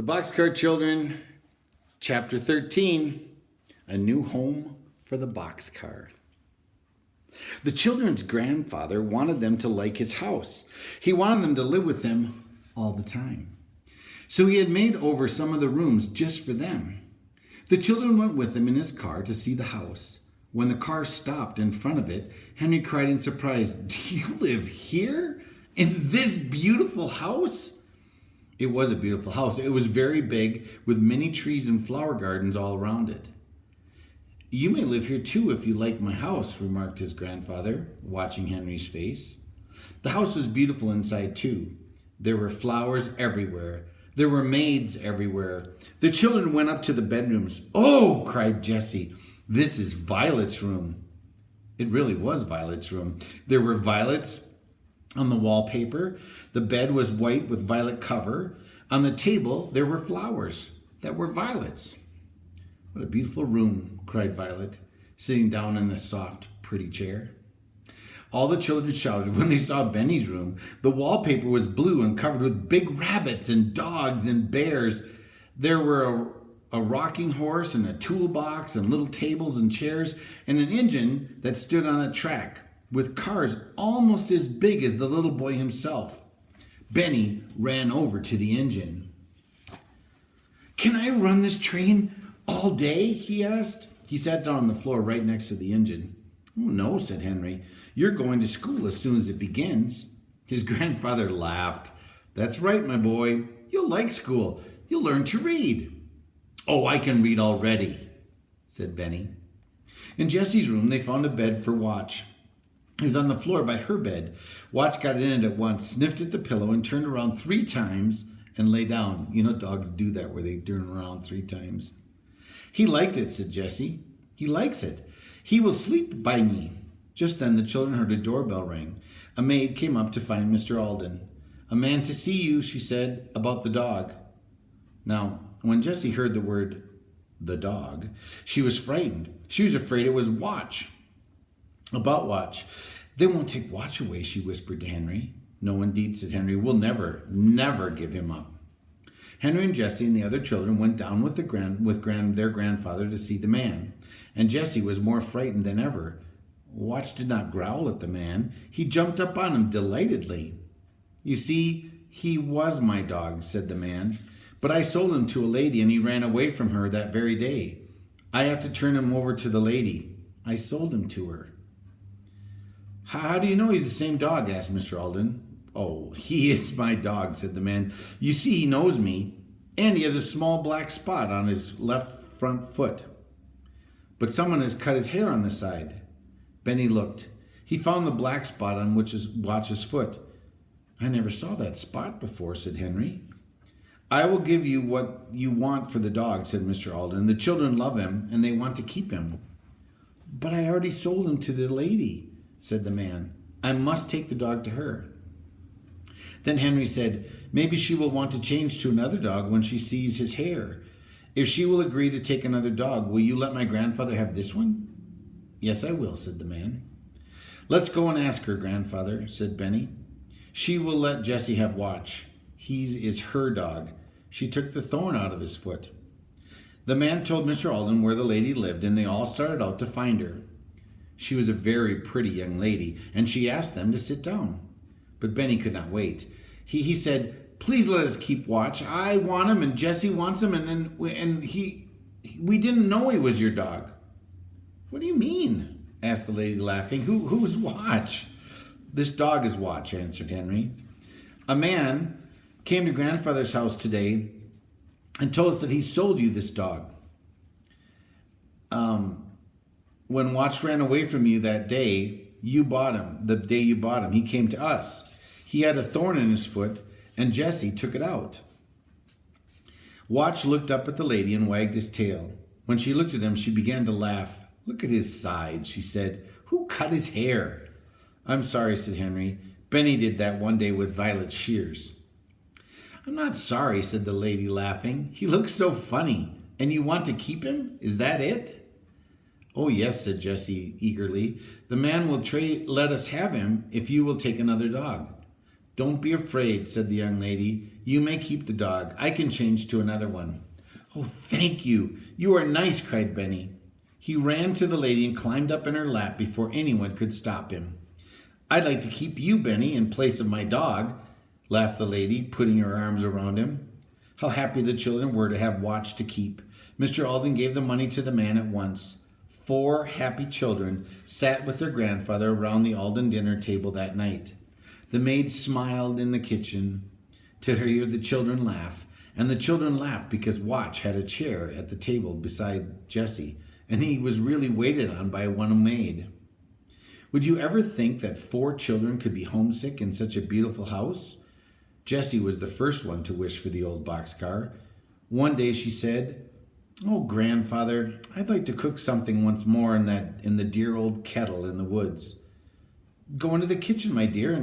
The Boxcar Children, Chapter 13, A New Home for the Boxcar. The children's grandfather wanted them to like his house. He wanted them to live with him all the time. So he had made over some of the rooms just for them. The children went with him in his car to see the house. When the car stopped in front of it, Henry cried in surprise, "Do you live here? In this beautiful house?" It was a beautiful house. It was very big, with many trees and flower gardens all around it. "You may live here too if you like my house," remarked his grandfather, watching Henry's face. The house was beautiful inside too. There were flowers everywhere. There were maids everywhere. The children went up to the bedrooms. "Oh!" cried Jessie. "This is Violet's room." It really was Violet's room. There were violets on the wallpaper. The bed was white with violet cover. On the table, there were flowers that were violets. "What a beautiful room," cried Violet, sitting down in a soft, pretty chair. All the children shouted when they saw Benny's room. The wallpaper was blue and covered with big rabbits and dogs and bears. There were a rocking horse and a toolbox and little tables and chairs and an engine that stood on a track with cars almost as big as the little boy himself. Benny ran over to the engine. "Can I run this train all day?" he asked. He sat down on the floor right next to the engine. "Oh, no," said Henry. "You're going to school as soon as it begins." His grandfather laughed. "That's right, my boy. You'll like school. You'll learn to read." "Oh, I can read already," said Benny. In Jessie's room, they found a bed for Watch. He was on the floor by her bed. Watch got in it at once, sniffed at the pillow, and turned around 3 times and lay down. You know, dogs do that where they turn around 3 times. "He liked it," said Jessie. "He likes it. He will sleep by me." Just then the children heard a doorbell ring. A maid came up to find Mr. Alden. "A man to see you," she said, "about the dog." Now, when Jessie heard the word, the dog, she was frightened. She was afraid it was Watch. About Watch. "They won't take Watch away," she whispered to Henry. "No, indeed," said Henry. "We'll never give him up." Henry and Jessie and the other children went down with their grandfather to see the man, and Jessie was more frightened than ever. Watch did not growl at the man. He jumped up on him delightedly. "You see, he was my dog," said the man, "but I sold him to a lady and he ran away from her that very day. I have to turn him over to the lady. I sold him to her." "How do you know he's the same dog?" asked Mr. Alden. "Oh, he is my dog," said the man. "You see, he knows me, and he has a small black spot on his left front foot. But someone has cut his hair on the side." Benny looked. He found the black spot on Watch's foot. "I never saw that spot before," said Henry. "I will give you what you want for the dog," said Mr. Alden. "The children love him, and they want to keep him." "But I already sold him to the lady," said the man. "I must take the dog to her." Then Henry said, "Maybe she will want to change to another dog when she sees his hair. If she will agree to take another dog, will you let my grandfather have this one?" "Yes, I will," said the man. "Let's go and ask her, grandfather," said Benny. "She will let Jessie have Watch. He is her dog. She took the thorn out of his foot." The man told Mr. Alden where the lady lived, and they all started out to find her. She was a very pretty young lady, and she asked them to sit down. But Benny could not wait. He said, "Please let us keep Watch. I want him, and Jessie wants him, and we didn't know he was your dog." "What do you mean?" asked the lady, laughing. Who's Watch?" "This dog is Watch," answered Henry. "A man came to grandfather's house today and told us that he sold you this dog. When Watch ran away from you that day, you bought him. The day you bought him, he came to us. He had a thorn in his foot, and Jessie took it out." Watch looked up at the lady and wagged his tail. When she looked at him, she began to laugh. "Look at his sides," she said. "Who cut his hair?" "I'm sorry," said Henry. "Benny did that one day with Violet's shears." "I'm not sorry," said the lady, laughing. "He looks so funny. And you want to keep him? Is that it?" "Oh, yes," said Jessie eagerly. "The man will let us have him if you will take another dog." "Don't be afraid," said the young lady. "You may keep the dog. I can change to another one." "Oh, thank you. You are nice," cried Benny. He ran to the lady and climbed up in her lap before anyone could stop him. "I'd like to keep you, Benny, in place of my dog," laughed the lady, putting her arms around him. How happy the children were to have Watch to keep. Mr. Alden gave the money to the man at once. 4 happy children sat with their grandfather around the Alden dinner table that night. The maid smiled in the kitchen to hear the children laugh, and the children laughed because Watch had a chair at the table beside Jesse, and he was really waited on by one maid. Would you ever think that 4 children could be homesick in such a beautiful house? Jessie was the first one to wish for the old boxcar. One day she said, "Oh, grandfather, I'd like to cook something once more in the dear old kettle in the woods." "Go into the kitchen, my dear,"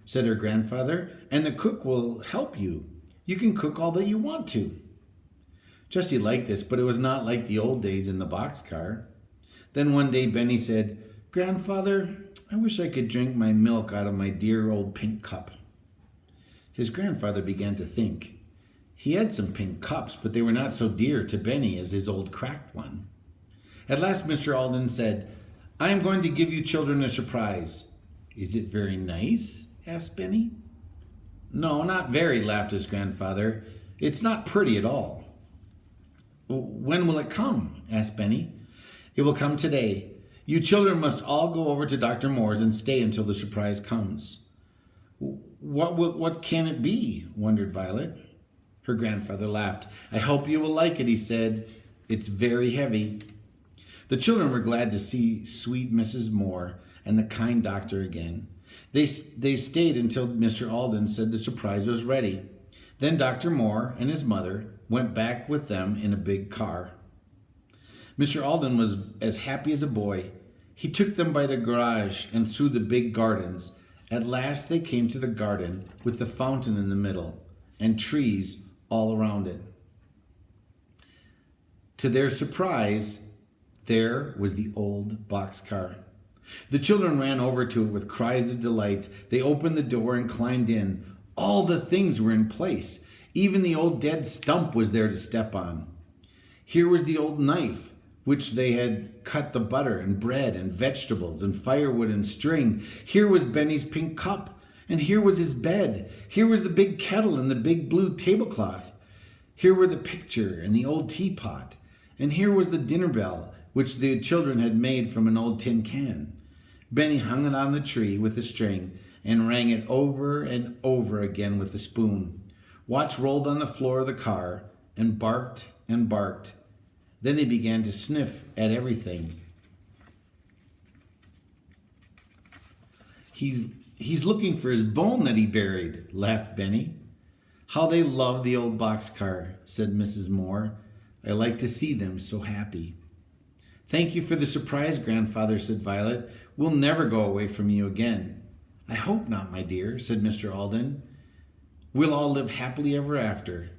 said her grandfather, "and the cook will help you. You can cook all that you want to." Jessie liked this, but it was not like the old days in the boxcar. Then one day Benny said, "Grandfather, I wish I could drink my milk out of my dear old pink cup." His grandfather began to think. He had some pink cups, but they were not so dear to Benny as his old cracked one. At last Mr. Alden said, "I am going to give you children a surprise." "Is it very nice?" asked Benny. "No, not very," laughed his grandfather. "It's not pretty at all." "When will it come?" asked Benny. "It will come today. You children must all go over to Dr. Moore's and stay until the surprise comes." What can it be?" wondered Violet. Her grandfather laughed. "I hope you will like it," he said. "It's very heavy." The children were glad to see sweet Mrs. Moore and the kind doctor again. They stayed until Mr. Alden said the surprise was ready. Then Dr. Moore and his mother went back with them in a big car. Mr. Alden was as happy as a boy. He took them by the garage and through the big gardens. At last they came to the garden with the fountain in the middle and trees all around it. To their surprise, there was the old boxcar. The children ran over to it with cries of delight. They opened the door and climbed in. All the things were in place. Even the old dead stump was there to step on. Here was the old knife, which they had cut the butter and bread and vegetables and firewood and string. Here was Benny's pink cup, and here was his bed. Here was the big kettle and the big blue tablecloth. Here were the picture and the old teapot, and here was the dinner bell, which the children had made from an old tin can. Benny hung it on the tree with a string and rang it over and over again with a spoon. Watch rolled on the floor of the car and barked and barked. Then he began to sniff at everything. He's looking for his bone that he buried," laughed Benny. "How they love the old boxcar," said Mrs. Moore. "I like to see them so happy." "Thank you for the surprise, grandfather," said Violet. "We'll never go away from you again." "I hope not, my dear," said Mr. Alden. "We'll all live happily ever after."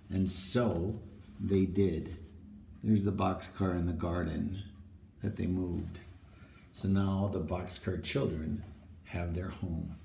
And so they did. There's the boxcar in the garden that they moved. So now the Boxcar Children have their home.